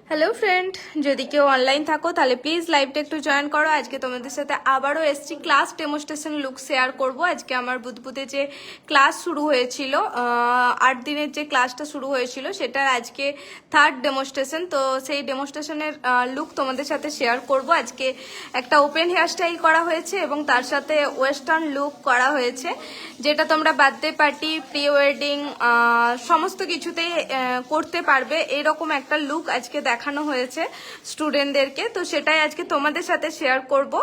Hello friend, যদি কেউ online থাকো তাহলে প্লিজ লাইভটা একটু জয়েন করো। আজকে তোমাদের সাথে আবারও এসছি ক্লাস ডেমনস্ট্রেশন লুক শেয়ার করব। আজকে আমার বুধবুধে যে ক্লাস শুরু হয়েছিল, 8 দিনের যে ক্লাসটা শুরু হয়েছিল সেটার আজকে থার্ড ডেমনস্ট্রেশন। তো সেই ডেমনস্ট্রেশনের লুক তোমাদের সাথে শেয়ার করব। আজকে একটা ওপেন হেয়ার স্টাইল করা হয়েছে এবং তার সাথে ওয়েস্টার্ন লুক করা হয়েছে, যেটা তোমরা বার্থডে পার্টি, প্রি ওয়েডিং সমস্ত কিছুতেই করতে পারবে। এরকম একটা লুক আজকে দেখানো হয়েছে স্টুডেন্টদেরকে। তো সেটাই আজকে তোমাদের সাথে শেয়ার করব।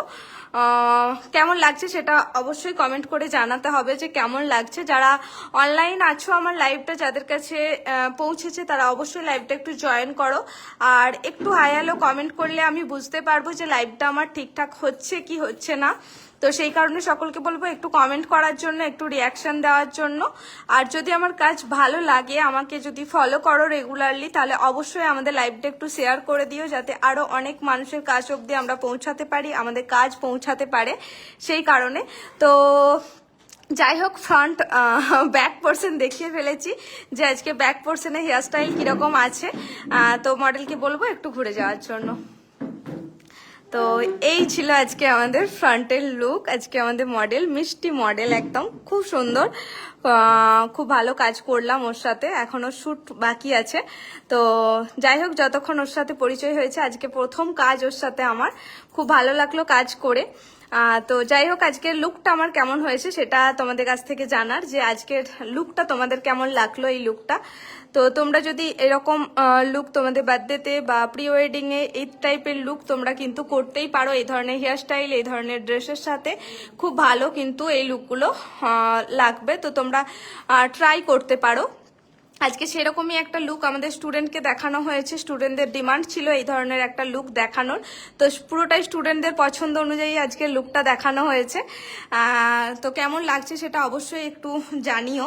কেমন লাগছে সেটা অবশ্যই কমেন্ট করে জানাতে হবে যে কেমন লাগছে। যারা অনলাইন আছো আমার লাইভটা যাদের কাছে পৌঁছেছে তারা অবশ্যই লাইভটা একটু জয়েন করো, আর একটু হাই হ্যালো কমেন্ট করলে আমি বুঝতে পারবো যে লাইভটা আমার ঠিকঠাক হচ্ছে কি হচ্ছে না। তো সেই কারণে সকলকে বলবো একটু কমেন্ট করার জন্য, একটু রিয়াকশন দেওয়ার জন্য। আর যদি আমার কাজ ভালো লাগে, আমাকে যদি ফলো করো রেগুলারলি, তাহলে অবশ্যই আমাদের লাইভটা একটু শেয়ার করে দিও, যাতে আরো অনেক মানুষের কাজ অবধি আমরা পৌঁছাতে পারি, আমাদের কাজ পৌঁছাতে পারে। সেই কারণে তো যাই হোক, ফ্রন্ট ব্যাক পোর্শন দেখিয়ে ফেলেছি যে আজকে ব্যাক পোর্শনে হেয়ারস্টাইল কিরকম আছে। তো মডেলকে বলবো একটু ঘুরে যাওয়ার জন্য। তো এই ছিল আজকে আমাদের ফ্রন্টের লুক। আজকে আমাদের মডেল মিষ্টি মডেল, একদম খুব সুন্দর, খুব ভালো কাজ করলাম ওর সাথে। এখনো শুট বাকি আছে। তো যাই হোক, যতক্ষণ ওর সাথে পরিচয় হয়েছে, আজকে প্রথম কাজ ওর সাথে আমার, খুব ভালো লাগলো কাজ করে। তো যাই হোক, আজকের লুকটা আমার কেমন হয়েছে সেটা তোমাদের কাছ থেকে জানার, যে আজকের লুকটা তোমাদের কেমন লাগলো এই লুকটা। তো তোমরা যদি এরকম লুক তোমাদের বার্থডেতে বা প্রি ওয়েডিং এ এই টাইপের লুক তোমরা কিন্তু করতেই পারো। এই ধরনের হেয়ারস্টাইল, এই ধরনের ড্রেসের সাথে খুব ভালো কিন্তু এই লুকগুলো লাগবে। তো তোমরা ট্রাই করতে পারো। আজকে সেরকমই একটা লুক আমাদের স্টুডেন্টকে দেখানো হয়েছে। স্টুডেন্টদের ডিমান্ড ছিল এই ধরনের একটা লুক দেখানোর, তো পুরোটাই স্টুডেন্টদের পছন্দ অনুযায়ী আজকে লুকটা দেখানো হয়েছে। তো কেমন লাগছে সেটা অবশ্যই একটু জানিও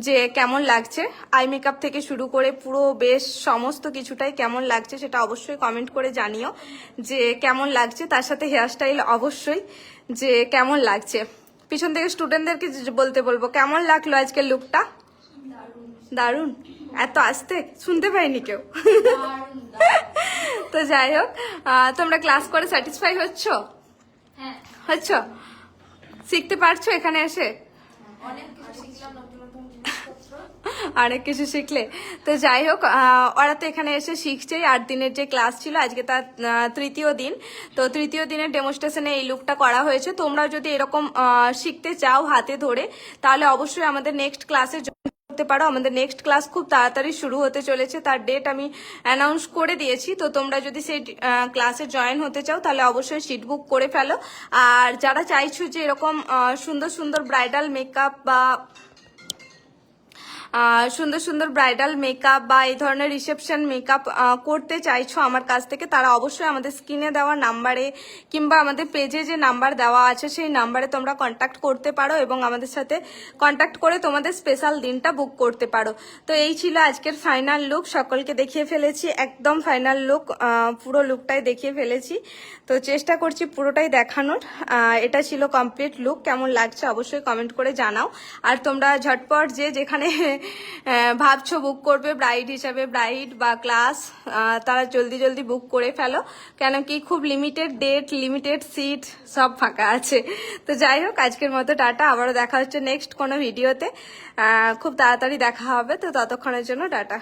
যে কেমন লাগছে। আই মেকআপ থেকে শুরু করে পুরো বেশ সমস্ত কিছুটাই কেমন লাগছে সেটা অবশ্যই কমেন্ট করে জানিও যে কেমন লাগছে। তার সাথে হেয়ারস্টাইল অবশ্যই যে কেমন লাগছে। পিছন থেকে স্টুডেন্টদেরকে বলতে বলবো কেমন লাগলো আজকের লুকটা। দারুণ, এত আস্তে শুনতে পাইনি কেউ। তো যাই হোক, তোমরা ক্লাস করে স্যাটিসফাই হচ্ছ? হচ্ছ? শিখতে পারছো এখানে এসে? অনেক কিছু শিখলে। তো যাই হোক, ওরা তো এখানে এসে শিখছেই। 8 দিনের যে ক্লাস ছিল, আজকে তার তৃতীয় দিন। তো তৃতীয় দিনের ডেমনস্ট্রেশনে এই লুকটা করা হয়েছে। তোমরা যদি এরকম শিখতে চাও হাতে ধরে, তাহলে অবশ্যই আমাদের নেক্সট ক্লাসে করতে পারো। আমাদের নেক্সট ক্লাস খুব তাড়াতাড়ি শুরু হতে চলেছে, তার ডেট আমি অ্যানাউন্স করে দিয়েছি। তো তোমরা যদি সেই ক্লাসে জয়েন হতে চাও তাহলে অবশ্যই সিট বুক করে ফেলো। আর যারা চাইছো যে এরকম সুন্দর সুন্দর ব্রাইডাল মেকআপ বা সুন্দর সুন্দর ব্রাইডাল মেকআপ বা এই ধরনের রিসেপশন মেকআপ করতে চাইছো আমার কাছ থেকে, তারা অবশ্যই আমাদের স্ক্রিনে দেওয়া নাম্বারে কিংবা আমাদের পেজে যে নাম্বার দেওয়া আছে সেই নাম্বারে তোমরা কন্ট্যাক্ট করতে পারো এবং আমাদের সাথে কন্ট্যাক্ট করে তোমাদের স্পেশাল দিনটা বুক করতে পারো। তো এই ছিল আজকের ফাইনাল লুক। সকলকে দেখিয়ে ফেলেছি, একদম ফাইনাল লুক, পুরো লুকটাই দেখিয়ে ফেলেছি। তো চেষ্টা করছি পুরোটাই দেখানোর। এটা ছিল কমপ্লিট লুক। কেমন লাগছে অবশ্যই কমেন্ট করে জানাও। আর তোমরা ঝটপট যে যেখানে ভাবছো বুক করবে ব্রাইড হিসাবে, ব্রাইড বা ক্লাস, তারা জলদি জলদি বুক করে ফেলো, কেন কি খুব লিমিটেড ডেট, লিমিটেড সিট সব ফাঁকা আছে। তো যাই হোক, আজকের মতো টাটা। আবারও দেখা হচ্ছে নেক্সট কোনো ভিডিওতে, খুব তাড়াতাড়ি দেখা হবে। তো ততক্ষণের জন্য টাটা।